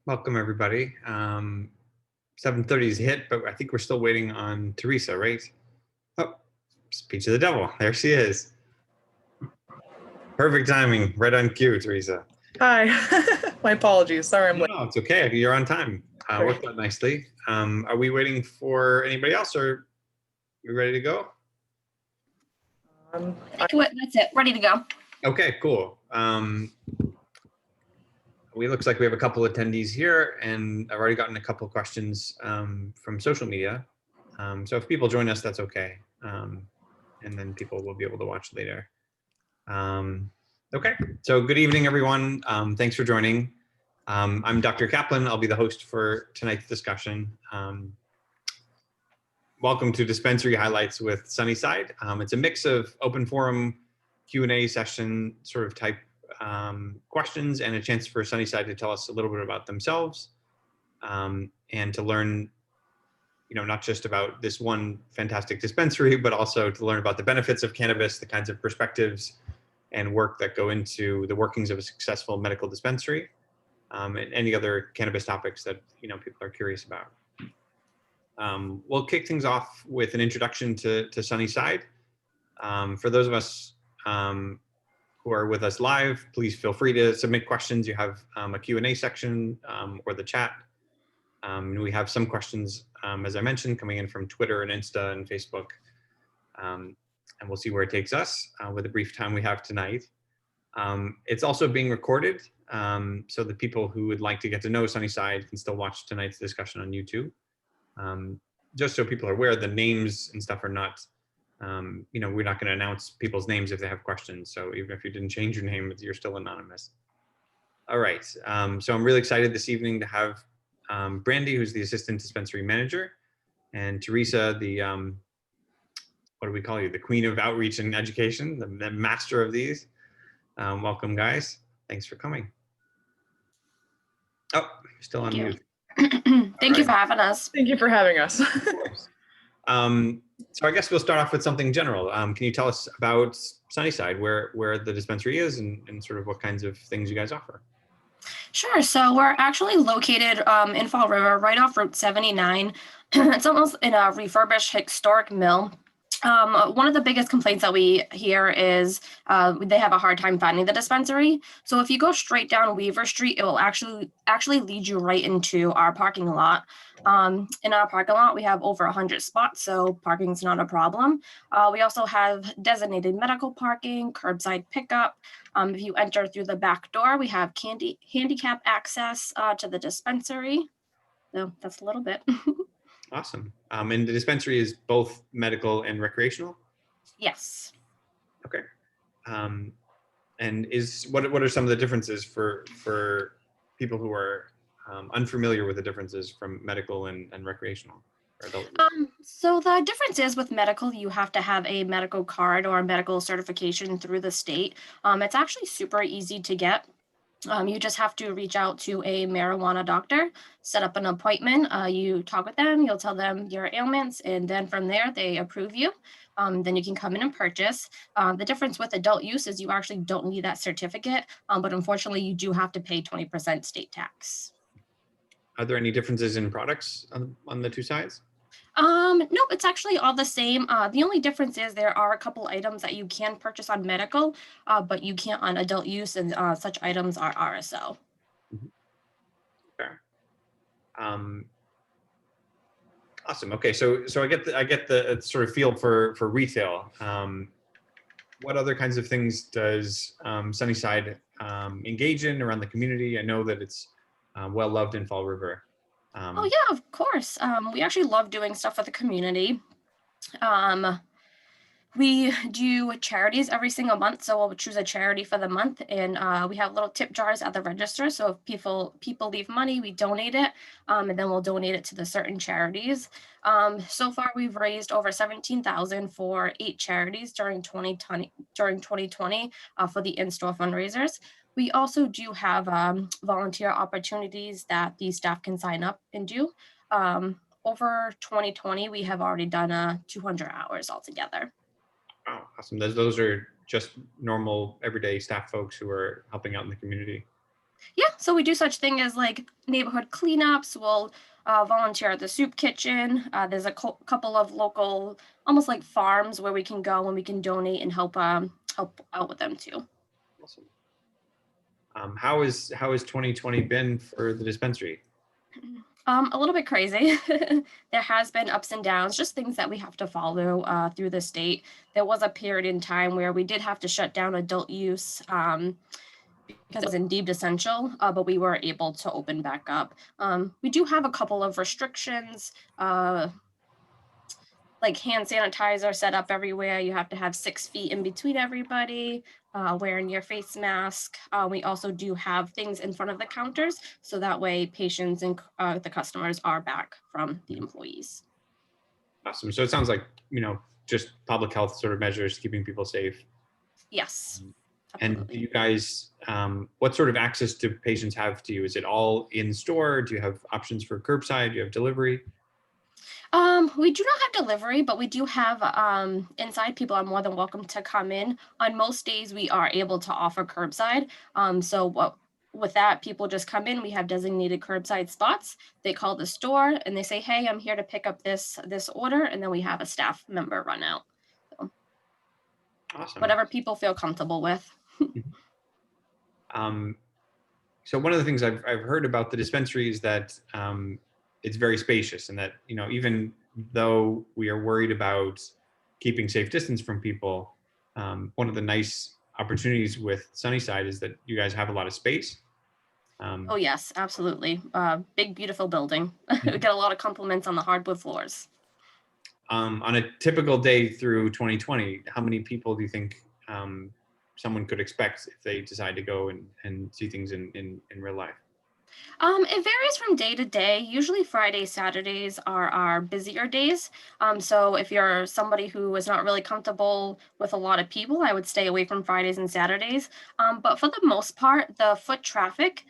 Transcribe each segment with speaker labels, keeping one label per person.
Speaker 1: Welcome, everybody. 7:30 is hit, but I think we're still waiting on Theresa, right? Oh, speech of the devil. There she is. Perfect timing. Right on cue, Theresa.
Speaker 2: Hi. My apologies. Sorry I'm late.
Speaker 1: No, it's okay. You're on time. Worked out nicely. Are we waiting for anybody else, or are we ready to go?
Speaker 3: That's it. Ready to go.
Speaker 1: Okay, cool. Looks like we have a couple attendees here, and I've already gotten a couple questions from social media. So if people join us, that's okay. And then people will be able to watch later. Okay, so good evening, everyone. Thanks for joining. I'm Dr. Kaplan. I'll be the host for tonight's discussion. Welcome to Dispensary Highlights with Sunnyside. It's a mix of open forum Q&A session sort of type questions and a chance for Sunnyside to tell us a little bit about themselves and to learn, not just about this one fantastic dispensary, but also to learn about the benefits of cannabis, the kinds of perspectives and work that go into the workings of a successful medical dispensary, and any other cannabis topics that people are curious about. We'll kick things off with an introduction to Sunnyside. For those of us who are with us live, please feel free to submit questions. You have a Q&A section or the chat. And we have some questions, as I mentioned, coming in from Twitter and Insta and Facebook. And we'll see where it takes us with the brief time we have tonight. It's also being recorded, so the people who would like to get to know Sunnyside can still watch tonight's discussion on YouTube. Just so people are aware, the names and stuff are not, we're not going to announce people's names if they have questions. So even if you didn't change your name, you're still anonymous. All right, so I'm really excited this evening to have Brandy, who's the Assistant Dispensary Manager, and Theresa, the, what do we call you? The Queen of Outreach and Education, the master of these. Welcome, guys. Thanks for coming. Oh, you're still on mute.
Speaker 3: Thank you for having us.
Speaker 2: Thank you for having us.
Speaker 1: Of course. So I guess we'll start off with something general. Can you tell us about Sunnyside, where the dispensary is and sort of what kinds of things you guys offer?
Speaker 3: Sure. So we're actually located in Fall River, right off Route 79. It's almost in a refurbished historic mill. One of the biggest complaints that we hear is they have a hard time finding the dispensary. So if you go straight down Weaver Street, it will actually lead you right into our parking lot. In our parking lot, we have over 100 spots, so parking is not a problem. We also have designated medical parking, curbside pickup. If you enter through the back door, we have handicap access to the dispensary. So that's a little bit.
Speaker 1: Awesome. And the dispensary is both medical and recreational?
Speaker 3: Yes.
Speaker 1: Okay. And what are some of the differences for people who are unfamiliar with the differences from medical and recreational or adult use?
Speaker 3: So the difference is with medical, you have to have a medical card or a medical certification through the state. It's actually super easy to get. You just have to reach out to a marijuana doctor, set up an appointment. You talk with them, you'll tell them your ailments, and then from there they approve you. Then you can come in and purchase. The difference with adult use is you actually don't need that certificate, but unfortunately you do have to pay 20% state tax.
Speaker 1: Are there any differences in products on the two sides?
Speaker 3: No, it's actually all the same. The only difference is there are a couple items that you can purchase on medical, but you can't on adult use, and such items are RSO.
Speaker 1: Okay. Awesome. Okay, so I get the sort of feel for retail. What other kinds of things does Sunnyside engage in around the community? I know that it's well loved in Fall River.
Speaker 3: Oh yeah, of course. We actually love doing stuff for the community. We do charities every single month, so we'll choose a charity for the month, and we have little tip jars at the register. So if people leave money, we donate it, and then we'll donate it to the certain charities. So far, we've raised over $17,000 for 8 charities during 2020 for the in-store fundraisers. We also do have volunteer opportunities that the staff can sign up and do. Over 2020, we have already done 200 hours altogether.
Speaker 1: Oh, awesome. Those are just normal, everyday staff folks who are helping out in the community.
Speaker 3: Yeah, so we do such thing as like neighborhood cleanups. We'll volunteer at the soup kitchen. There's a couple of local, almost like farms where we can go and we can donate and help out with them too.
Speaker 1: Awesome. How has 2020 been for the dispensary?
Speaker 3: A little bit crazy. There has been ups and downs, just things that we have to follow through the state. There was a period in time where we did have to shut down adult use because it was deemed essential, but we were able to open back up. We do have a couple of restrictions, like hand sanitizer set up everywhere. You have to have 6 feet in between everybody, wearing your face mask. We also do have things in front of the counters, so that way patients and the customers are back from the employees.
Speaker 1: Awesome. So it sounds like, just public health sort of measures, keeping people safe.
Speaker 3: Yes,
Speaker 1: And do
Speaker 3: absolutely.
Speaker 1: you guys, what sort of access do patients have to you? Is it all in store? Do you have options for curbside? Do you have delivery?
Speaker 3: We do not have delivery, but we do have inside. People are more than welcome to come in. On most days, we are able to offer curbside. So what with that, people just come in. We have designated curbside spots. They call the store and they say, "Hey, I'm here to pick up this order," and then we have a staff member run out. So
Speaker 1: Awesome.
Speaker 3: whatever people feel comfortable with.
Speaker 1: Um, so one of the things I've heard about the dispensary is that it's very spacious, and that even though we are worried about keeping safe distance from people, one of the nice opportunities with Sunnyside is that you guys have a lot of space.
Speaker 3: Oh yes, absolutely. Big beautiful building. We get a lot of compliments on the hardwood floors.
Speaker 1: On a typical day through 2020, how many people do you think someone could expect if they decide to go and see things in real life?
Speaker 3: It varies from day to day. Usually Fridays, Saturdays are our busier days. So if you're somebody who is not really comfortable with a lot of people, I would stay away from Fridays and Saturdays. But for the most part, the foot traffic,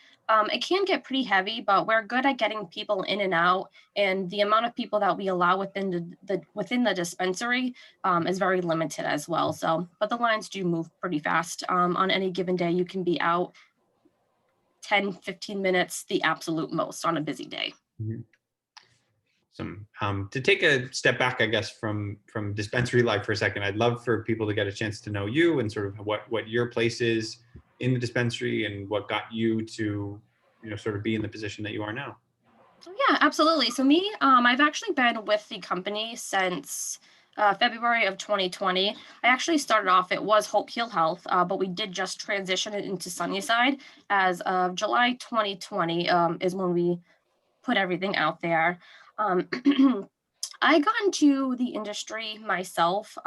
Speaker 3: it can get pretty heavy, but we're good at getting people in and out. And the amount of people that we allow within the dispensary is very limited as well. So, but the lines do move pretty fast. On any given day, you can be out 10, 15 minutes, the absolute most on a busy day.
Speaker 1: Mhm. To take a step back, I guess, from dispensary life for a second, I'd love for people to get a chance to know you and sort of what your place is in the dispensary and what got you to, sort of be in the position that you are now.
Speaker 3: Yeah, absolutely. So me, I've actually been with the company since February of 2020. I actually started off, it was Hope Heal Health, but we did just transition it into Sunnyside as of July 2020 is when we put everything out there. Um, I got into the industry myself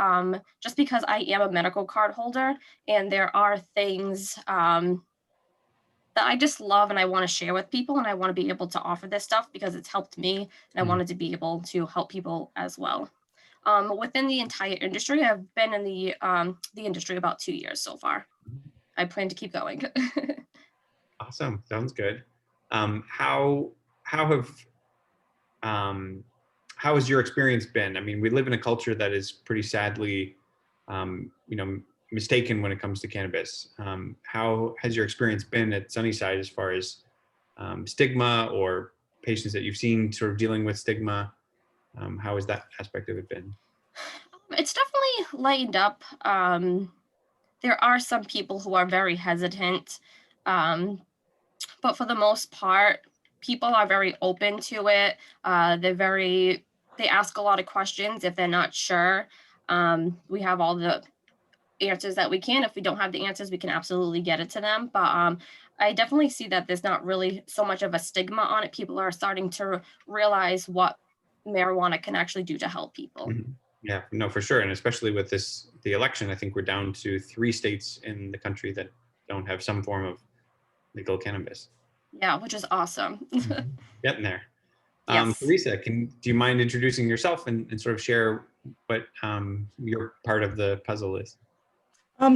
Speaker 3: just because I am a medical card holder and there are things that I just love and I want to share with people and I want to be able to offer this stuff because it's helped me and I
Speaker 1: Mhm.
Speaker 3: wanted to be able to help people as well. Within the entire industry, I've been in the industry about 2 years so far. I plan to keep going.
Speaker 1: Awesome. Sounds good. How have um, how has your experience been? I mean, we live in a culture that is pretty sadly, mistaken when it comes to cannabis. How has your experience been at Sunnyside as far as stigma or patients that you've seen sort of dealing with stigma? How has that aspect of it been?
Speaker 3: It's definitely lightened up. There are some people who are very hesitant, um, but for the most part, people are very open to it. They ask a lot of questions if they're not sure. We have all the answers that we can. If we don't have the answers, we can absolutely get it to them. But I definitely see that there's not really so much of a stigma on it. People are starting to realize what marijuana can actually do to help people.
Speaker 1: Mhm. Yeah, no, for sure. And especially with the election, I think we're down to 3 states in the country that don't have some form of legal cannabis.
Speaker 3: Yeah, which is awesome.
Speaker 1: Getting there.
Speaker 3: Yes.
Speaker 1: Theresa, do you mind introducing yourself and sort of share what your part of the puzzle is?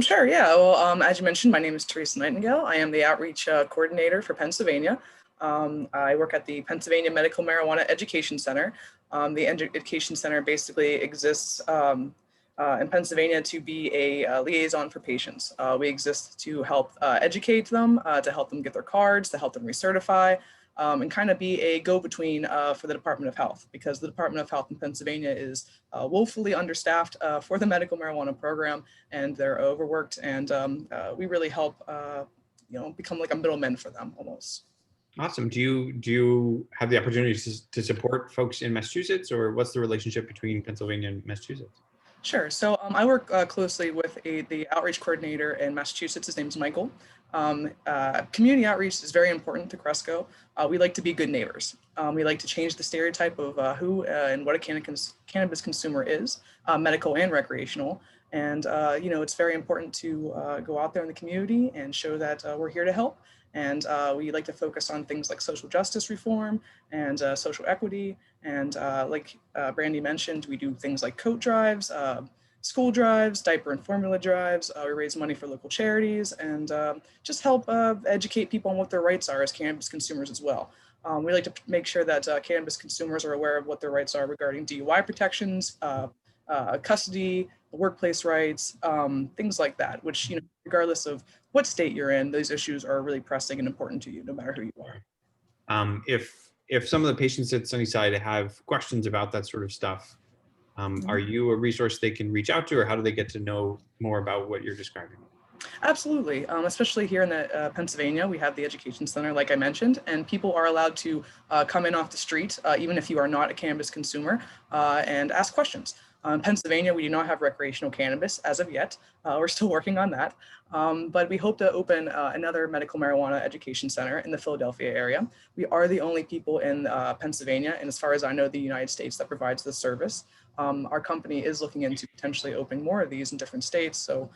Speaker 2: Sure, yeah. Well, as you mentioned, my name is Theresa Nightingale. I am the outreach coordinator for Pennsylvania. I work at the Pennsylvania Medical Marijuana Education Center. The Education Center basically exists in Pennsylvania to be a liaison for patients. We exist to help educate them, to help them get their cards, to help them recertify, and kind of be a go-between for the Department of Health, because the Department of Health in Pennsylvania is woefully understaffed for the medical marijuana program, and they're overworked, and we really help become like a middleman for them almost.
Speaker 1: Awesome. Do you have the opportunity to support folks in Massachusetts, or what's the relationship between Pennsylvania and Massachusetts?
Speaker 2: Sure. So I work closely with the outreach coordinator in Massachusetts. His name is Michael. Community outreach is very important to Cresco. We like to be good neighbors. We like to change the stereotype of who and what a cannabis consumer is, medical and recreational. And, it's very important to go out there in the community and show that we're here to help. And we like to focus on things like social justice reform and social equity. And like Brandy mentioned, we do things like coat drives, school drives, diaper and formula drives. We raise money for local charities and just help educate people on what their rights are as cannabis consumers as well. We like to make sure that cannabis consumers are aware of what their rights are regarding DUI protections, custody, workplace rights, things like that, which, regardless of what state you're in, those issues are really pressing and important to you, no matter who you are.
Speaker 1: If some of the patients at Sunnyside have questions about that sort of stuff, are you a resource they can reach out to, or how do they get to know more about what you're describing?
Speaker 2: Absolutely, especially here in Pennsylvania, we have the Education Center, like I mentioned, and people are allowed to come in off the street, even if you are not a cannabis consumer, and ask questions. In Pennsylvania, we do not have recreational cannabis as of yet. We're still working on that, but we hope to open another medical marijuana education center in the Philadelphia area. We are the only people in Pennsylvania, and as far as I know, the United States, that provides this service. Our company is looking into potentially opening more of these in different states. So,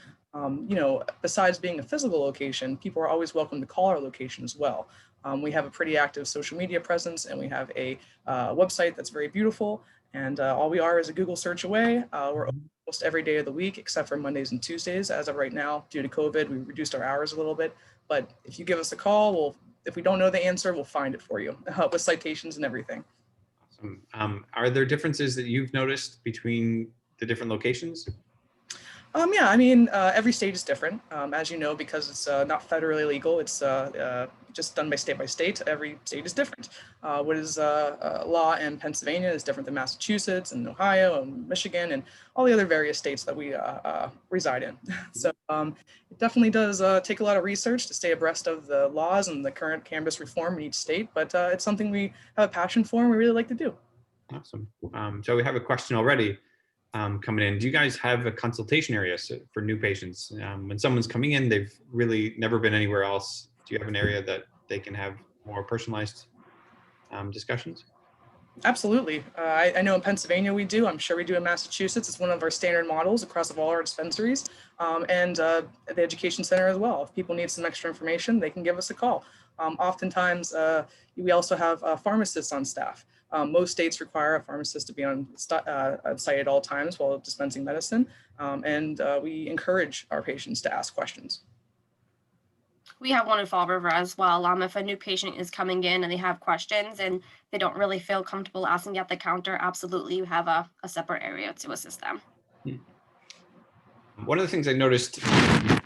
Speaker 2: besides being a physical location, people are always welcome to call our location as well. We have a pretty active social media presence, and we have a website that's very beautiful. And all we are is a Google search away. We're open almost every day of the week, except for Mondays and Tuesdays. As of right now, due to COVID, we reduced our hours a little bit. But if you give us a call, if we don't know the answer, we'll find it for you with citations and everything.
Speaker 1: Awesome. Are there differences that you've noticed between the different locations?
Speaker 2: Yeah, I mean, every state is different, as you know, because it's not federally legal. It's just done by state. Every state is different. What is law in Pennsylvania is different than Massachusetts and Ohio and Michigan and all the other various states that we reside in. So it definitely does take a lot of research to stay abreast of the laws and the current cannabis reform in each state, but it's something we have a passion for and we really like to do.
Speaker 1: Awesome. So we have a question already coming in. Do you guys have a consultation area for new patients? When someone's coming in, they've really never been anywhere else. Do you have an area that they can have more personalized discussions?
Speaker 2: Absolutely. I know in Pennsylvania we do. I'm sure we do in Massachusetts. It's one of our standard models across all our dispensaries, and at the Education Center as well. If people need some extra information, they can give us a call. Oftentimes, we also have pharmacists on staff. Most states require a pharmacist to be on site at all times while dispensing medicine, and we encourage our patients to ask questions.
Speaker 3: We have one in Fall River as well. If a new patient is coming in and they have questions and they don't really feel comfortable asking at the counter, absolutely, you have a separate area to assist them.
Speaker 1: One of the things I noticed the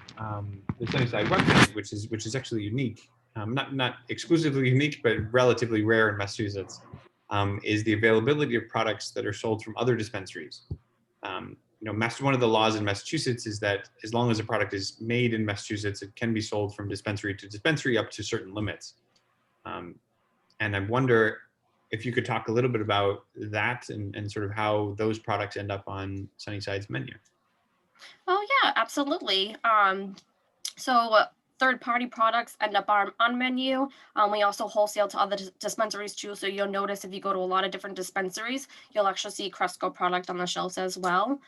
Speaker 1: Sunnyside website, which is actually unique, not exclusively unique, but relatively rare in Massachusetts, is the availability of products that are sold from other dispensaries. One of the laws in Massachusetts is that as long as a product is made in Massachusetts, it can be sold from dispensary to dispensary up to certain limits. And I wonder if you could talk a little bit about that and sort of how those products end up on Sunnyside's menu.
Speaker 3: Oh yeah, absolutely. So third-party products end up on menu. We also wholesale to other dispensaries too. So you'll notice if you go to a lot of different dispensaries, you'll actually see Cresco product on the shelves as well.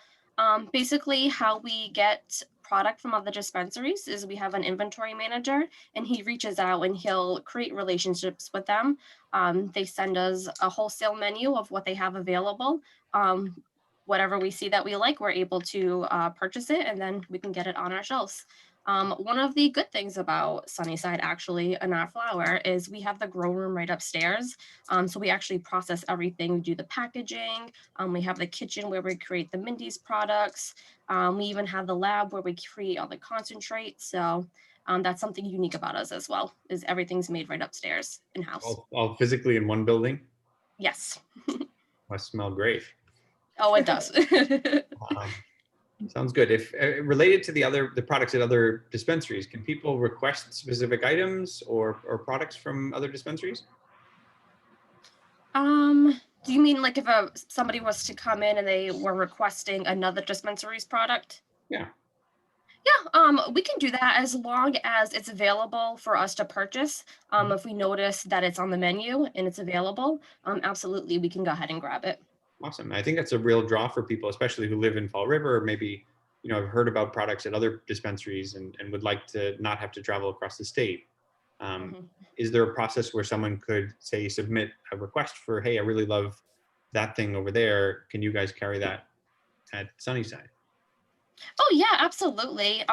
Speaker 3: Basically, how we get product from other dispensaries is we have an inventory manager, and he reaches out and he'll create relationships with them. They send us a wholesale menu of what they have available. Whatever we see that we like, we're able to purchase it, and then we can get it on our shelves. One of the good things about Sunnyside, actually, in our flower is we have the grow room right upstairs. So we actually process everything. We do the packaging. We have the kitchen where we create the Mindy's products. We even have the lab where we create all the concentrates. So that's something unique about us as well, is everything's made right upstairs in-house.
Speaker 1: All physically in one building?
Speaker 3: Yes.
Speaker 1: Must smell great.
Speaker 3: Oh, it does.
Speaker 1: Sounds good. If related to the products at other dispensaries, can people request specific items or products from other dispensaries?
Speaker 3: Do you mean like if somebody was to come in and they were requesting another dispensary's product?
Speaker 1: Yeah.
Speaker 3: Yeah, we can do that as long as it's available for us to purchase. If we notice that it's on the menu and it's available, absolutely, we can go ahead and grab it.
Speaker 1: Awesome. I think that's a real draw for people, especially who live in Fall River, or maybe, have heard about products at other dispensaries and would like to not have to travel across the state. Is there a process where someone could, say, submit a request for, hey, I really love that thing over there. Can you guys carry that at Sunnyside?
Speaker 3: Oh yeah, absolutely.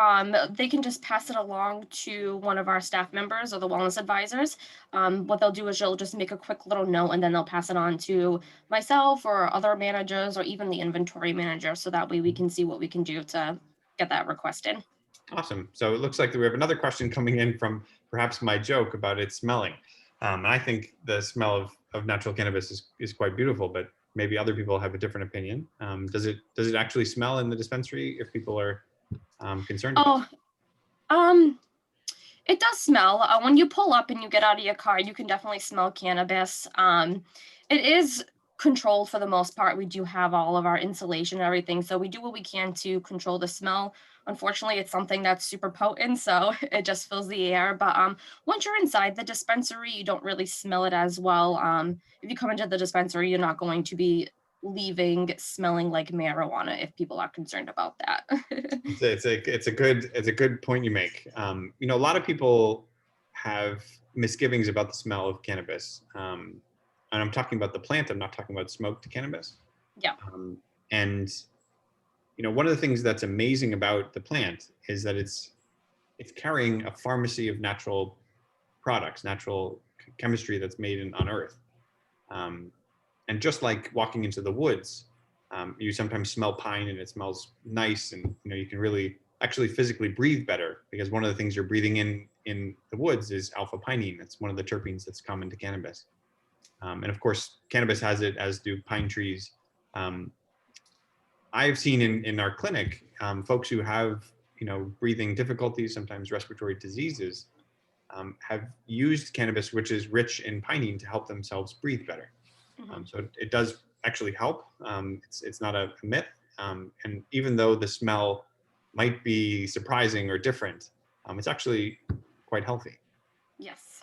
Speaker 3: They can just pass it along to one of our staff members or the wellness advisors. What they'll do is they'll just make a quick little note and then they'll pass it on to myself or other managers or even the inventory manager. So that way we can see what we can do to get that request in.
Speaker 1: Awesome. So it looks like we have another question coming in from perhaps my joke about it smelling. And I think the smell of natural cannabis is quite beautiful, but maybe other people have a different opinion. Does it actually smell in the dispensary if people are concerned about it?
Speaker 3: It does smell. When you pull up and you get out of your car, you can definitely smell cannabis. It is controlled for the most part. We do have all of our insulation and everything, so we do what we can to control the smell. Unfortunately, it's something that's super potent, so it just fills the air. But once you're inside the dispensary, you don't really smell it as well. If you come into the dispensary, you're not going to be leaving smelling like marijuana if people are concerned about that.
Speaker 1: It's a good point you make. A lot of people have misgivings about the smell of cannabis, and I'm talking about the plant. I'm not talking about smoked cannabis.
Speaker 3: Yeah.
Speaker 1: And one of the things that's amazing about the plant is that it's carrying a pharmacy of natural products, natural chemistry that's made on Earth. And just like walking into the woods, you sometimes smell pine and it smells nice, and you can really actually physically breathe better because one of the things you're breathing in the woods is alpha pinene. That's one of the terpenes that's common to cannabis. And of course, cannabis has it, as do pine trees. I've seen in our clinic folks who have breathing difficulties, sometimes respiratory diseases, have used cannabis, which is rich in pinene, to help themselves breathe better. So it does actually help. It's not a myth. And even though the smell might be surprising or different, it's actually quite healthy.
Speaker 3: Yes.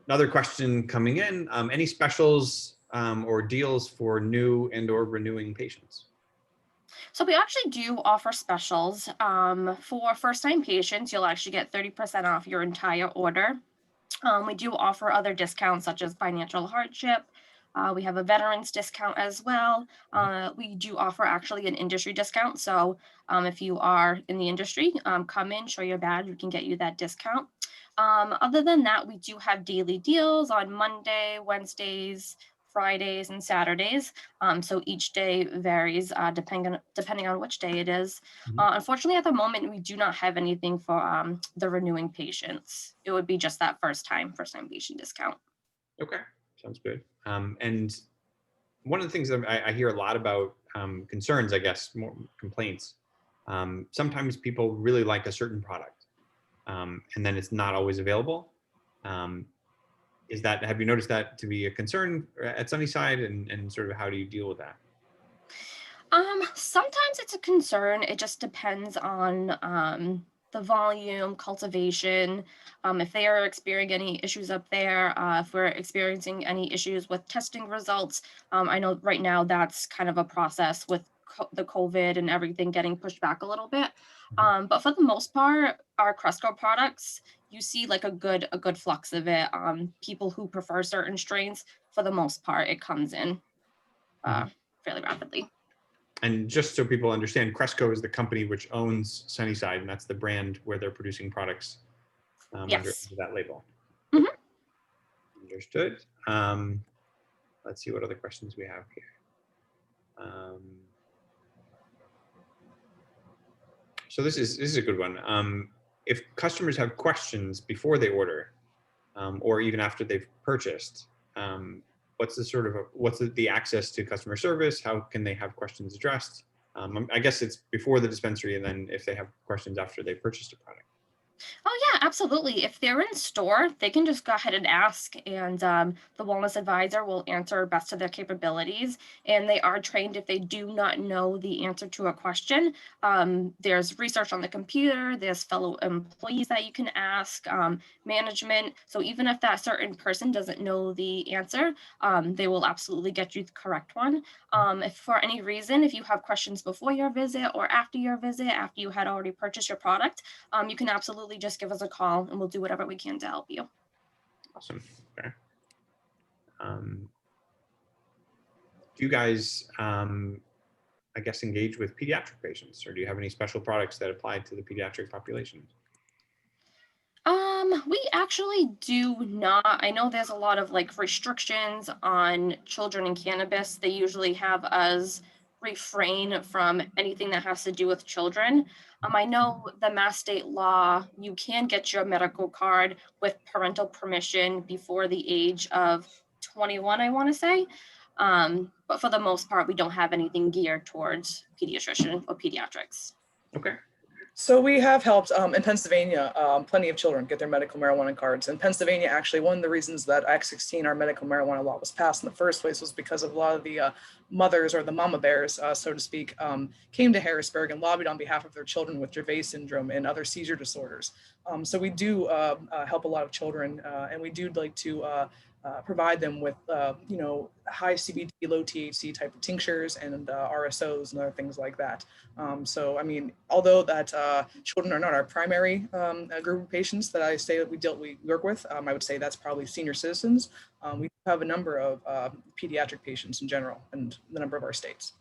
Speaker 1: Another question coming in, any specials or deals for new and or renewing patients?
Speaker 3: So we actually do offer specials. For first-time patients, you'll actually get 30% off your entire order. We do offer other discounts such as financial hardship. We have a veterans discount as well. We do offer actually an industry discount. So if you are in the industry, come in, show your badge, we can get you that discount. Other than that, we do have daily deals on Monday, Wednesdays, Fridays, and Saturdays. So each day varies depending on which day it is. Unfortunately, at the moment, we do not have anything for the renewing patients. It would be just that first-time patient discount.
Speaker 1: Okay, sounds good. And one of the things that I hear a lot about concerns, I guess, more complaints. Sometimes people really like a certain product, and then it's not always available. Have you noticed that to be a concern at Sunnyside, and sort of how do you deal with that?
Speaker 3: Sometimes it's a concern. It just depends on the volume, cultivation, if they are experiencing any issues up there, if we're experiencing any issues with testing results. I know right now that's kind of a process with the COVID and everything getting pushed back a little bit. But for the most part, our Cresco products, you see like a good flux of it. People who prefer certain strains, for the most part, it comes in fairly rapidly.
Speaker 1: And just so people understand, Cresco is the company which owns Sunnyside, and that's the brand where they're producing products under that label.
Speaker 3: Mhm.
Speaker 1: Understood. Let's see what other questions we have here. So this is a good one. If customers have questions before they order, or even after they've purchased, what's the access to customer service? How can they have questions addressed? I guess it's before the dispensary, and then if they have questions after they purchased a product.
Speaker 3: Oh yeah, absolutely. If they're in store, they can just go ahead and ask, and the wellness advisor will answer best to their capabilities. And they are trained if they do not know the answer to a question. There's research on the computer. There's fellow employees that you can ask, management. So even if that certain person doesn't know the answer, they will absolutely get you the correct one. If for any reason, if you have questions before your visit or after your visit, after you had already purchased your product, you can absolutely just give us a call and we'll do whatever we can to help you.
Speaker 1: Awesome. Okay. Do you guys, I guess, engage with pediatric patients, or do you have any special products that apply to the pediatric population?
Speaker 3: We actually do not. I know there's a lot of like restrictions on children and cannabis. They usually have us refrain from anything that has to do with children. I know the Mass state law, you can get your medical card with parental permission before the age of 21, I want to say. But for the most part, we don't have anything geared towards pediatrician or pediatrics.
Speaker 1: Okay.
Speaker 2: So we have helped in Pennsylvania, plenty of children get their medical marijuana cards. In Pennsylvania, actually, one of the reasons that Act 16, our medical marijuana law, was passed in the first place was because of a lot of the mothers, or the mama bears, so to speak, came to Harrisburg and lobbied on behalf of their children with Dravet syndrome and other seizure disorders. So we do help a lot of children, and we do like to provide them with, high CBD, low THC type of tinctures and RSOs and other things like that. So, I mean, although that children are not our primary group of patients that I say that we work with, I would say that's probably senior citizens. We have a number of pediatric patients in general, and the number of our states.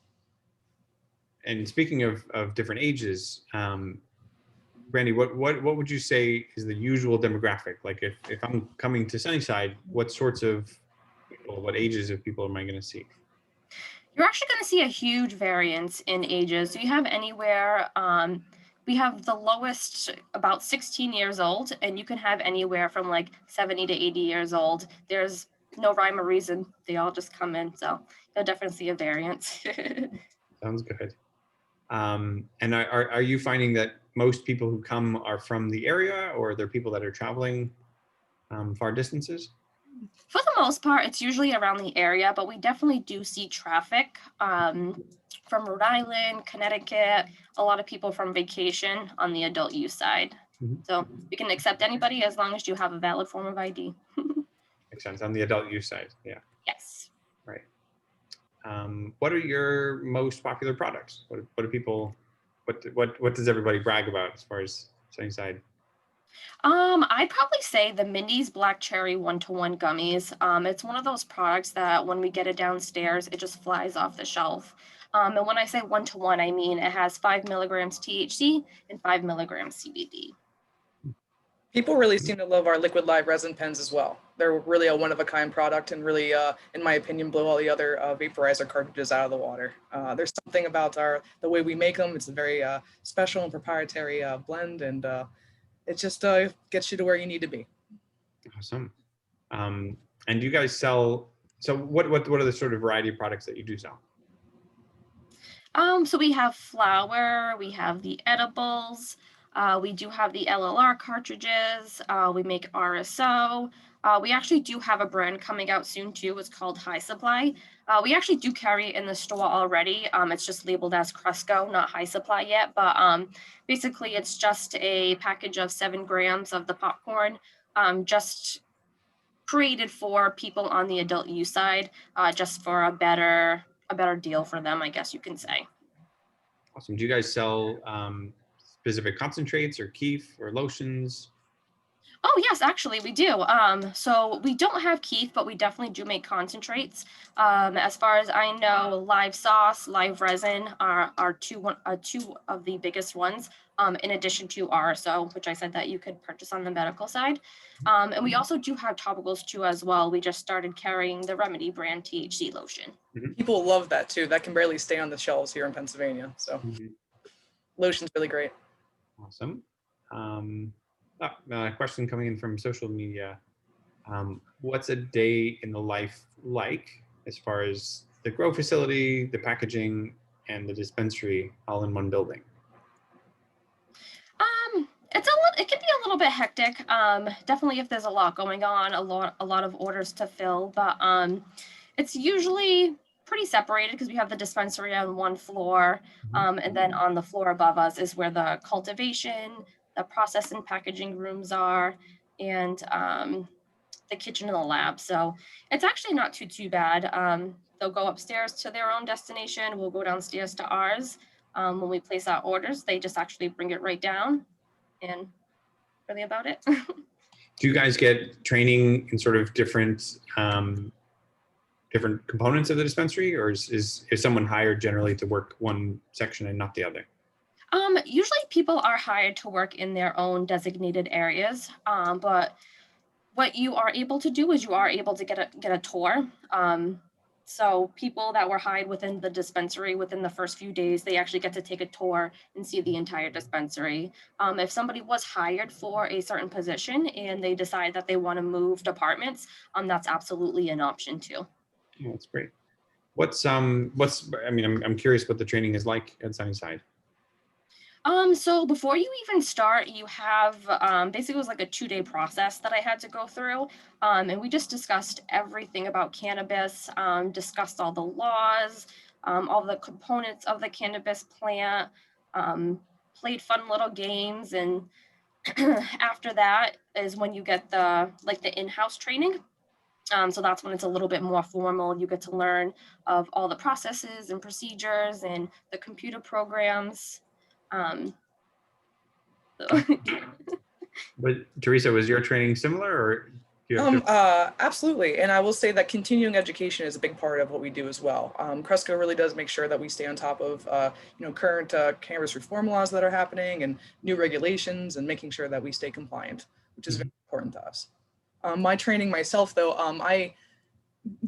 Speaker 1: And speaking of different ages, Brandy, what would you say is the usual demographic? Like if I'm coming to Sunnyside, what sorts of people, what ages of people am I going to see?
Speaker 3: You're actually going to see a huge variance in ages. So you have anywhere, we have the lowest about 16 years old, and you can have anywhere from like 70 to 80 years old. There's no rhyme or reason. They all just come in. So you'll definitely see a variance.
Speaker 1: Sounds good. And are you finding that most people who come are from the area, or are there people that are traveling far distances?
Speaker 3: For the most part, it's usually around the area, but we definitely do see traffic from Rhode Island, Connecticut, a lot of people from vacation on the adult use side.
Speaker 1: Mhm.
Speaker 3: So we can accept anybody as long as you have a valid form of ID.
Speaker 1: Makes sense. On the adult use side, yeah.
Speaker 3: Yes.
Speaker 1: Right. What are your most popular products? What do people, what does everybody brag about as far as Sunnyside?
Speaker 3: I'd probably say the Mindy's Black Cherry 1-to-1 gummies. It's one of those products that when we get it downstairs, it just flies off the shelf. And when I say 1-to-1, I mean it has 5 milligrams THC and 5 milligrams CBD.
Speaker 2: People really seem to love our liquid live resin pens as well. They're really a one-of-a-kind product, and really, in my opinion, blow all the other vaporizer cartridges out of the water. There's something about the way we make them. It's a very special and proprietary blend, and it just gets you to where you need to be.
Speaker 1: Awesome. And do you guys sell, so what are the sort of variety of products that you do sell?
Speaker 3: So we have flour, we have the edibles, we do have the LLR cartridges, we make RSO. We actually do have a brand coming out soon too. It's called High Supply. We actually do carry it in the store already. It's just labeled as Cresco, not High Supply yet. But basically, it's just a package of 7 grams of the popcorn, just created for people on the adult use side, just for a better deal for them, I guess you can say.
Speaker 1: Awesome. Do you guys sell specific concentrates or keef or lotions?
Speaker 3: Oh, yes, actually, we do. So we don't have Keith, but we definitely do make concentrates. As far as I know, live sauce, live resin are two of the biggest ones, in addition to RSO, which I said that you could purchase on the medical side. And we also do have topicals too as well. We just started carrying the Remedy brand THC lotion.
Speaker 2: People love that too. That can barely stay on the shelves here in Pennsylvania. So lotion's really great.
Speaker 1: Awesome. A question coming in from social media. What's a day in the life like as far as the grow facility, the packaging, and the dispensary all in one building?
Speaker 3: It can be a little bit hectic. Definitely if there's a lot going on, a lot of orders to fill, but it's usually pretty separated because we have the dispensary on one floor, and then on the floor above us is where the cultivation, the process and packaging rooms are, and the kitchen and the lab. So it's actually not too bad. They'll go upstairs to their own destination. We'll go downstairs to ours. When we place our orders, they just actually bring it right down, and really about it.
Speaker 1: Do you guys get training in sort of different components of the dispensary, or is someone hired generally to work one section and not the other?
Speaker 3: Usually people are hired to work in their own designated areas, but what you are able to do is you are able to get a tour. So people that were hired within the dispensary within the first few days, they actually get to take a tour and see the entire dispensary. If somebody was hired for a certain position and they decide that they want to move departments, that's absolutely an option too.
Speaker 1: Oh, that's great. I'm curious what the training is like at Sunnyside.
Speaker 3: So before you even start, you have basically it was like a 2-day process that I had to go through. And we just discussed everything about cannabis, discussed all the laws, all the components of the cannabis plant, played fun little games. And after that is when you get the in-house training. So that's when it's a little bit more formal. You get to learn of all the processes and procedures and the computer programs.
Speaker 1: But Theresa, was your training similar, or
Speaker 2: absolutely. And I will say that continuing education is a big part of what we do as well. Cresco really does make sure that we stay on top of current cannabis reform laws that are happening and new regulations, and making sure that we stay compliant, which is very important to us. My training myself, though,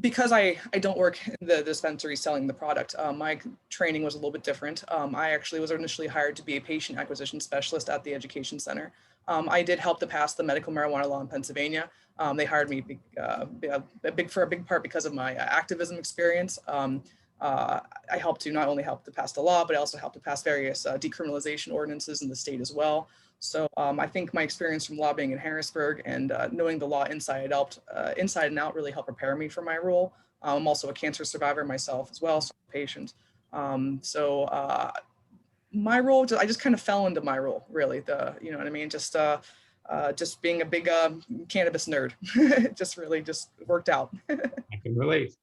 Speaker 2: because I don't work in the dispensary selling the product, my training was a little bit different. I actually was initially hired to be a patient acquisition specialist at the education center. I did help to pass the medical marijuana law in Pennsylvania. They hired me for a big part because of my activism experience. I helped to not only help to pass the law, but I also helped to pass various decriminalization ordinances in the state as well. So I think my experience from lobbying in Harrisburg and knowing the law inside and out really helped prepare me for my role. I'm also a cancer survivor myself as well, so I'm a patient. My role, I just kind of fell into my role, really. You know what I mean? Just being a big cannabis nerd, just worked out.
Speaker 1: I can relate.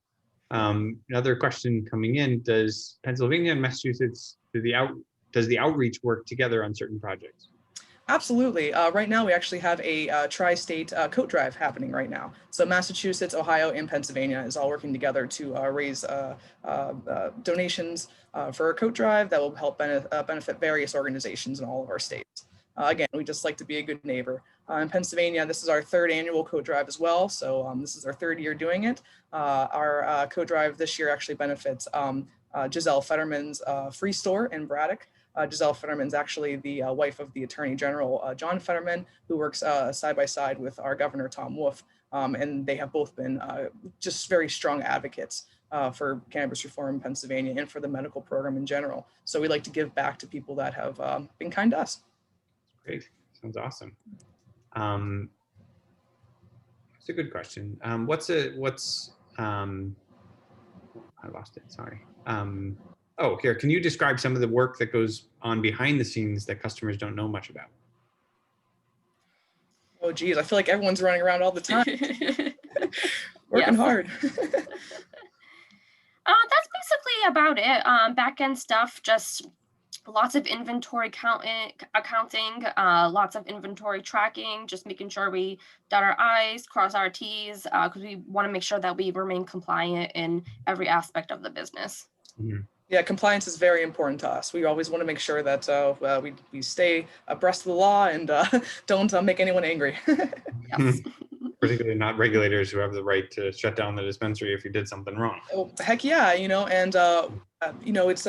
Speaker 1: Another question coming in: does Pennsylvania and Massachusetts does the outreach work together on certain projects?
Speaker 2: Absolutely. Right now, we actually have a tri-state coat drive happening right now. So Massachusetts, Ohio, and Pennsylvania is all working together to raise donations for a coat drive that will help benefit various organizations in all of our states. Again, we just like to be a good neighbor. In Pennsylvania, this is our 3rd annual coat drive as well. So this is our 3rd year doing it. Our coat drive this year actually benefits Giselle Fetterman's Free Store in Braddock. Giselle Fetterman is actually the wife of the Attorney General, John Fetterman, who works side by side with our Governor, Tom Wolf. And they have both been just very strong advocates for cannabis reform in Pennsylvania and for the medical program in general. So we like to give back to people that have been kind to us.
Speaker 1: Great. Sounds awesome. It's a good question. I lost it. Sorry. Oh, here, can you describe some of the work that goes on behind the scenes that customers don't know much about?
Speaker 2: Oh, geez, I feel like everyone's running around all the time. Working hard.
Speaker 3: That's basically about it. Back end stuff, just lots of inventory accounting, lots of inventory tracking, just making sure we dot our I's, cross our T's, because we want to make sure that we remain compliant in every aspect of the business.
Speaker 1: Mhm.
Speaker 2: Yeah, compliance is very important to us. We always want to make sure that we stay abreast of the law and don't make anyone angry.
Speaker 3: Yes.
Speaker 1: Particularly not regulators who have the right to shut down the dispensary if you did something wrong.
Speaker 2: Oh, heck yeah, and it's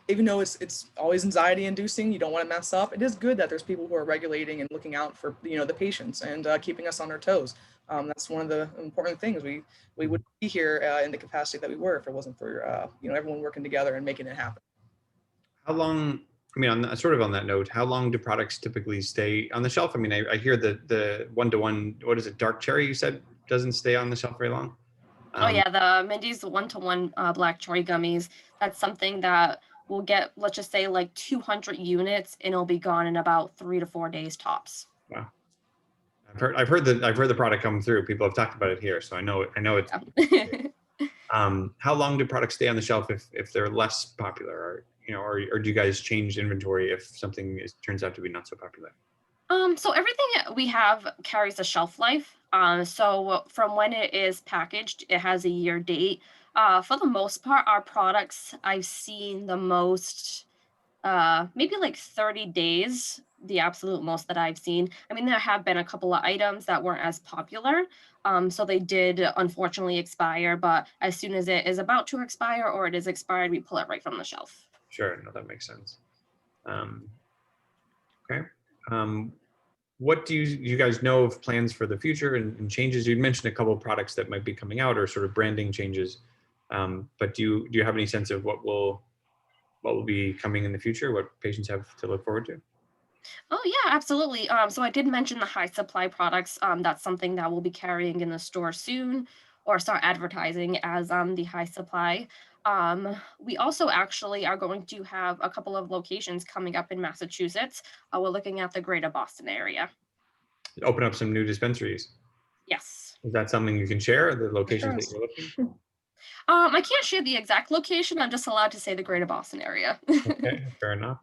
Speaker 2: even though it's always anxiety inducing, you don't want to mess up. It is good that there's people who are regulating and looking out for the patients and keeping us on our toes. That's one of the important things. We would be here in the capacity that we were if it wasn't for everyone working together and making it happen.
Speaker 1: How long, I mean, on that note, how long do products typically stay on the shelf? I mean, I hear the one-to-one, what is it, dark cherry you said doesn't stay on the shelf very long?
Speaker 3: Oh yeah, the Mindy's one-to-one black cherry gummies. That's something that will get, let's just say, like 200 units, and it'll be gone in about 3 to 4 days tops.
Speaker 1: Wow. I've heard the product come through. People have talked about it here, so I know it's.
Speaker 3: Yeah.
Speaker 1: How long do products stay on the shelf if they're less popular, or do you guys change inventory if something turns out to be not so popular?
Speaker 3: So everything we have carries a shelf life. So from when it is packaged, it has a year date. For the most part, our products I've seen the most, maybe like 30 days, the absolute most that I've seen. I mean, there have been a couple of items that weren't as popular. So they did unfortunately expire, but as soon as it is about to expire or it is expired, we pull it right from the shelf.
Speaker 1: Sure, no, that makes sense. Okay. What do you guys know of plans for the future and changes? You'd mentioned a couple of products that might be coming out or sort of branding changes. But do you have any sense of what will be coming in the future? What patients have to look forward to?
Speaker 3: Oh yeah, absolutely. So I did mention the high supply products. That's something that we'll be carrying in the store soon, or start advertising as the high supply. We also actually are going to have a couple of locations coming up in Massachusetts. We're looking at the greater Boston area.
Speaker 1: Open up some new dispensaries.
Speaker 3: Yes.
Speaker 1: Is that something you can share? The locations
Speaker 2: Sure.
Speaker 1: that you're looking?
Speaker 3: I can't share the exact location. I'm just allowed to say the greater Boston area.
Speaker 1: Okay, fair enough.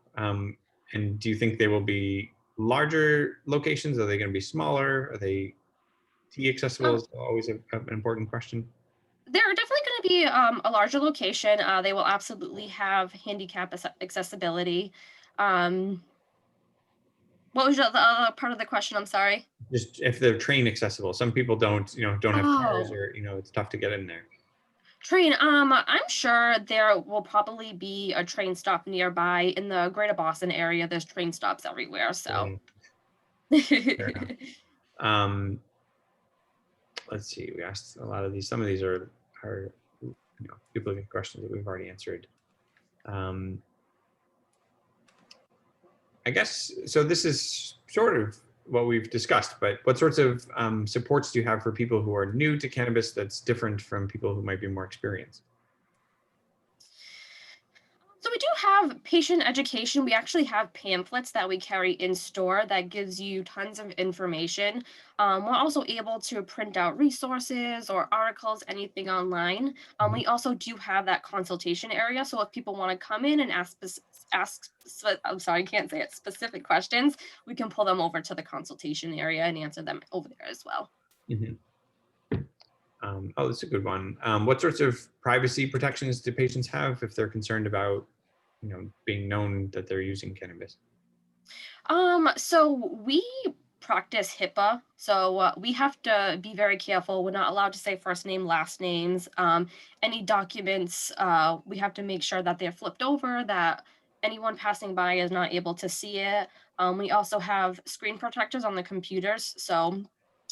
Speaker 1: And do you think they will be larger locations? Are they going to be smaller? Are they T accessible?
Speaker 3: Um,
Speaker 1: Is always an important question.
Speaker 3: They're definitely going to be a larger location. They will absolutely have handicap accessibility. Um, what was the other part of the question? I'm sorry.
Speaker 1: Just if they're train accessible. Some people don't have cars,
Speaker 3: Oh,
Speaker 1: or it's tough to get in there.
Speaker 3: train. I'm sure there will probably be a train stop nearby in the greater Boston area. There's train stops everywhere. So,
Speaker 1: Fair enough. Um, let's see. We asked a lot of these. Some of these are duplicate questions that we've already answered. I guess so. This is sort of what we've discussed, but what sorts of supports do you have for people who are new to cannabis that's different from people who might be more experienced?
Speaker 3: So we do have patient education. We actually have pamphlets that we carry in store that gives you tons of information. We're also able to print out resources or articles, anything online. We also do have that consultation area. So if people want to come in and I'm sorry, I can't say it, specific questions, we can pull them over to the consultation area and answer them over there as well.
Speaker 1: Mm-hmm. Oh, that's a good one. What sorts of privacy protections do patients have if they're concerned about, being known that they're using cannabis?
Speaker 3: So we practice HIPAA, so we have to be very careful. We're not allowed to say first name, last names. Any documents, we have to make sure that they're flipped over, that anyone passing by is not able to see it. We also have screen protectors on the computers, so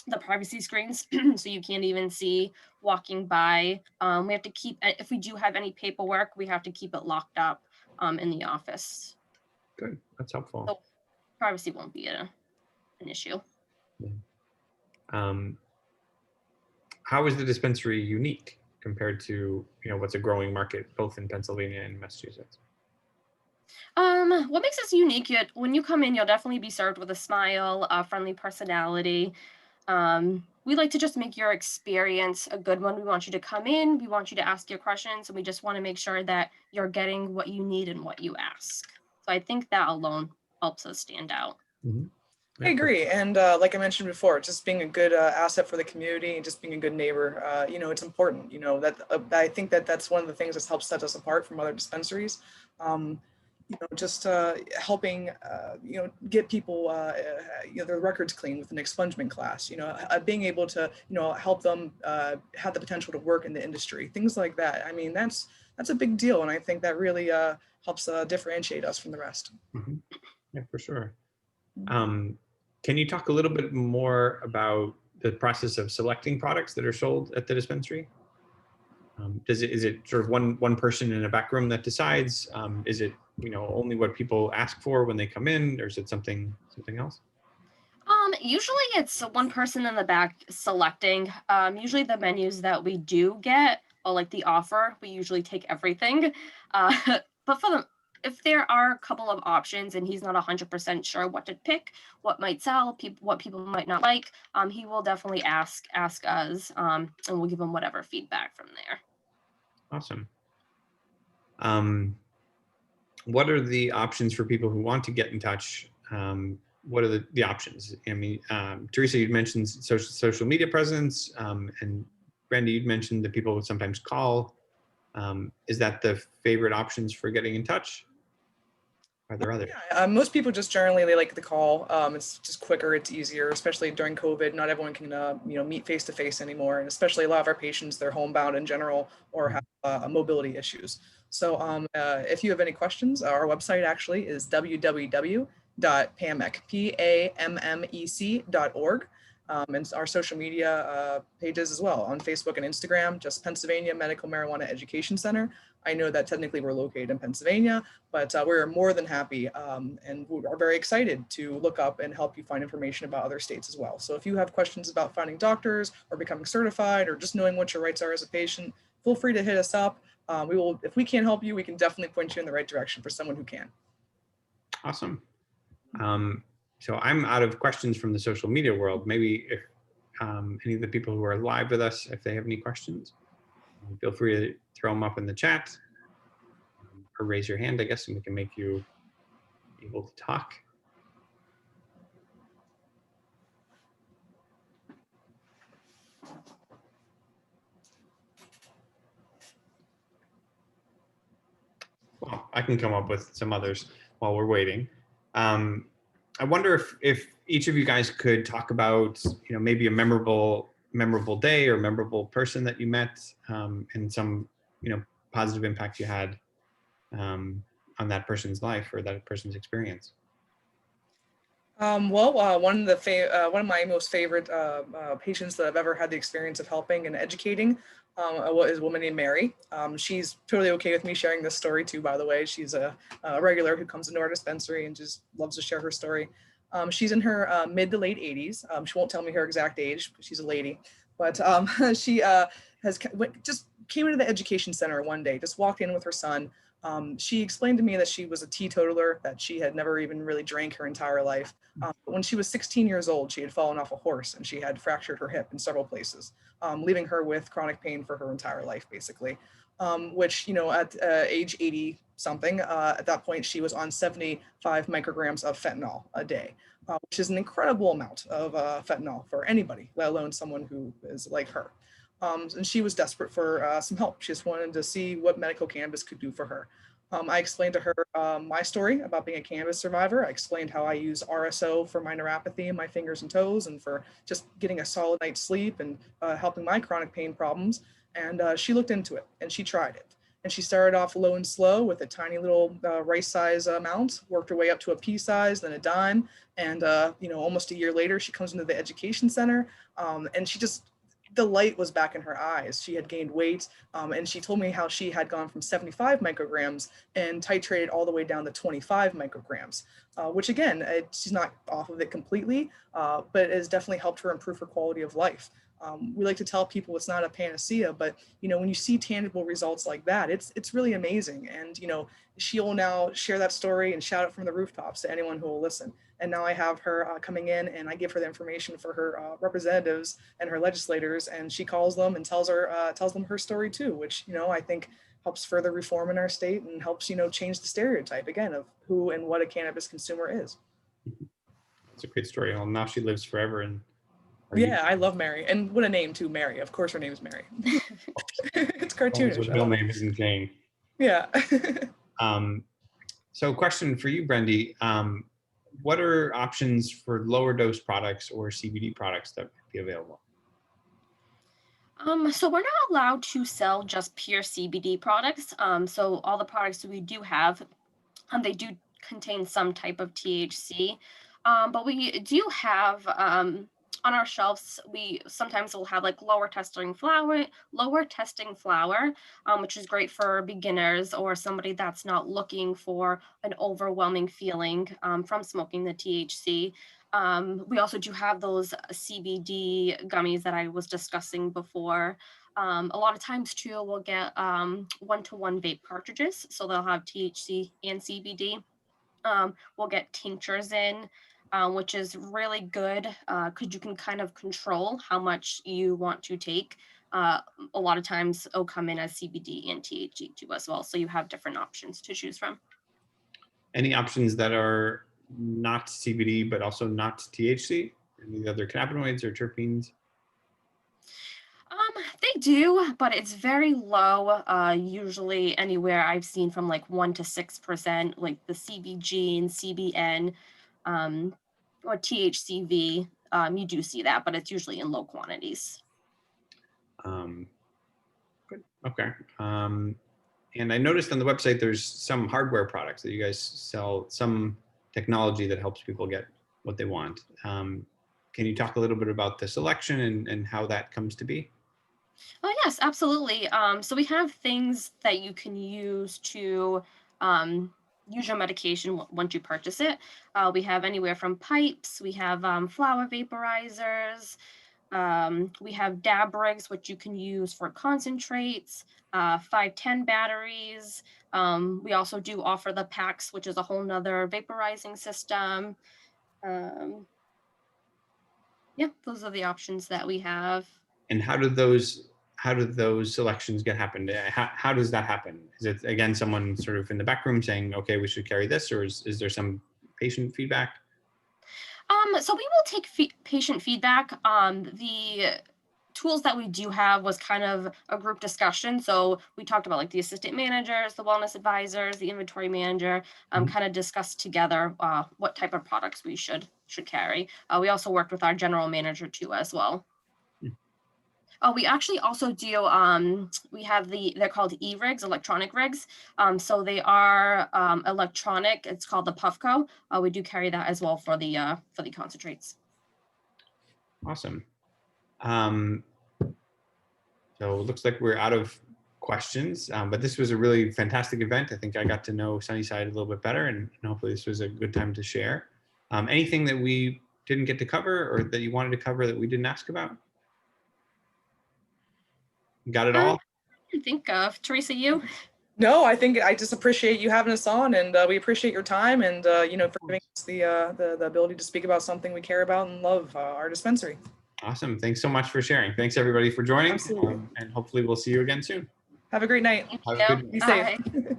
Speaker 3: the privacy screens, so you can't even see walking by. We have to keep, if we do have any paperwork, we have to keep it locked up in the office.
Speaker 1: Good, that's helpful.
Speaker 3: So privacy won't be an issue.
Speaker 1: Yeah. How is the dispensary unique compared to what's a growing market both in Pennsylvania and Massachusetts?
Speaker 3: What makes us unique? When you come in, you'll definitely be served with a smile, a friendly personality. We like to just make your experience a good one. We want you to come in, we want you to ask your questions, and we just want to make sure that you're getting what you need and what you ask. So I think that alone helps us stand out.
Speaker 1: Mhm.
Speaker 2: I agree. And like I mentioned before, just being a good asset for the community and just being a good neighbor, it's important, that I think that that's one of the things that's helped set us apart from other dispensaries. Just helping, get people, their records clean with an expungement class, being able to, help them have the potential to work in the industry, things like that. I mean, that's a big deal. And I think that really helps differentiate us from the rest.
Speaker 1: Mhm. Yeah, for sure. Can you talk a little bit more about the process of selecting products that are sold at the dispensary? Is it sort of one person in a back room that decides? Is it only what people ask for when they come in, or is it something else?
Speaker 3: Usually it's one person in the back selecting. Usually the menus that we do get, or like the offer, we usually take everything. Uh, but if there are a couple of options and he's not 100% sure what to pick, what might sell, what people might not like, he will definitely ask us, and we'll give him whatever feedback from there.
Speaker 1: Awesome. What are the options for people who want to get in touch? What are the options? I mean, Theresa, you'd mentioned social media presence, and Brandy, you'd mentioned that people would sometimes call. Is that the favorite options for getting in touch? Are there others?
Speaker 2: Yeah, most people just generally they like the call. It's just quicker, it's easier, especially during COVID. Not everyone can meet face to face anymore, and especially a lot of our patients they're homebound in general or have mobility issues. So if you have any questions, our website actually is www.pammec.org. And our social media pages as well on Facebook and Instagram, just Pennsylvania Medical Marijuana Education Center. I know that technically we're located in Pennsylvania, but we're more than happy and we are very excited to look up and help you find information about other states as well. So if you have questions about finding doctors or becoming certified or just knowing what your rights are as a patient, feel free to hit us up. If we can't help you, we can definitely point you in the right direction for someone who can.
Speaker 1: Awesome. So I'm out of questions from the social media world. Maybe if any of the people who are live with us, if they have any questions, feel free to throw them up in the chat or raise your hand, I guess, and we can make you able to talk. Well, I can come up with some others while we're waiting. I wonder if each of you guys could talk about, maybe a memorable day or memorable person that you met, and some, positive impact you had on that person's life or that person's experience.
Speaker 2: One of my most favorite patients that I've ever had the experience of helping and educating is a woman named Mary. She's totally okay with me sharing this story too, by the way. She's a regular who comes into our dispensary and just loves to share her story. She's in her mid to late 80s. She won't tell me her exact age, but she's a lady. But she just came into the education center one day, just walked in with her son. She explained to me that she was a teetotaler, that she had never even really drank her entire life. When she was 16 years old, she had fallen off a horse and she had fractured her hip in several places, leaving her with chronic pain for her entire life, basically. Which, at age 80 something, at that point, she was on 75 micrograms of fentanyl a day, which is an incredible amount of fentanyl for anybody, let alone someone who is like her. And she was desperate for some help. She just wanted to see what medical cannabis could do for her. I explained to her my story about being a cannabis survivor. I explained how I use RSO for my neuropathy in my fingers and toes and for just getting a solid night's sleep and helping my chronic pain problems. And she looked into it and she tried it. And she started off low and slow with a tiny little rice size amount, worked her way up to a pea size, then a dime. And, almost a year later, she comes into the education center and she just, the light was back in her eyes. She had gained weight, and she told me how she had gone from 75 micrograms and titrated all the way down to 25 micrograms, which again, she's not off of it completely, but it has definitely helped her improve her quality of life. We like to tell people it's not a panacea, but when you see tangible results like that, it's really amazing. And she'll now share that story and shout it from the rooftops to anyone who will listen. And now I have her coming in and I give her the information for her representatives and her legislators, and she calls them and tells them her story too, which I think helps further reform in our state and helps, change the stereotype again of who and what a cannabis consumer is.
Speaker 1: It's a great story. Well, now she lives forever. And
Speaker 2: yeah, I love Mary. And what a name too, Mary. Of course her name is Mary. It's cartoonish.
Speaker 1: Her real name isn't Jane.
Speaker 2: Yeah.
Speaker 1: So question for you, Brendy. What are options for lower dose products or CBD products that might be available?
Speaker 3: So we're not allowed to sell just pure CBD products. So all the products that we do have, they do contain some type of THC. But we do have on our shelves, we sometimes will have like lower testing flower, which is great for beginners or somebody that's not looking for an overwhelming feeling from smoking the THC. We also do have those CBD gummies that I was discussing before. A lot of times too, we'll get one-to-one vape cartridges. So they'll have THC and CBD. We'll get tinctures in, which is really good because you can kind of control how much you want to take. A lot of times it'll come in as CBD and THC too as well. So you have different options to choose from.
Speaker 1: Any options that are not CBD, but also not THC? Any other cannabinoids or terpenes?
Speaker 3: They do, but it's very low. Usually anywhere I've seen from like 1 to 6%, like the CBG and CBN or THCV. You do see that, but it's usually in low quantities.
Speaker 1: Good. Okay. And I noticed on the website there's some hardware products that you guys sell, some technology that helps people get what they want. Can you talk a little bit about the selection and how that comes to be?
Speaker 3: Oh, yes, absolutely. So we have things that you can use to use your medication once you purchase it. We have anywhere from pipes, we have flower vaporizers, we have dab rigs, which you can use for concentrates, 510 batteries. We also do offer the packs, which is a whole nother vaporizing system. Yeah, those are the options that we have.
Speaker 1: And how do those selections get happened? How does that happen? Is it again someone sort of in the back room saying, okay, we should carry this, or is there some patient feedback?
Speaker 3: So we will take patient feedback. The tools that we do have was kind of a group discussion. So we talked about like the assistant managers, the wellness advisors, the inventory manager, kind of discussed together what type of products we should carry. We also worked with our general manager too as well. We actually also do, we have they're called e-rigs, electronic rigs. So they are electronic, it's called the Puffco. We do carry that as well for the concentrates.
Speaker 1: Awesome. So it looks like we're out of questions, but this was a really fantastic event. I think I got to know Sunnyside a little bit better, and hopefully this was a good time to share. Anything that we didn't get to cover or that you wanted to cover that we didn't ask about? Got it all?
Speaker 3: I can think of. Theresa, you?
Speaker 2: No, I think I just appreciate you having us on, and we appreciate your time and for giving us the ability to speak about something we care about and love, our dispensary.
Speaker 1: Awesome. Thanks so much for sharing. Thanks everybody for joining.
Speaker 2: Absolutely.
Speaker 1: And hopefully we'll see you again soon.
Speaker 2: Have a great night.
Speaker 1: Have a good
Speaker 2: Be safe.
Speaker 3: Bye.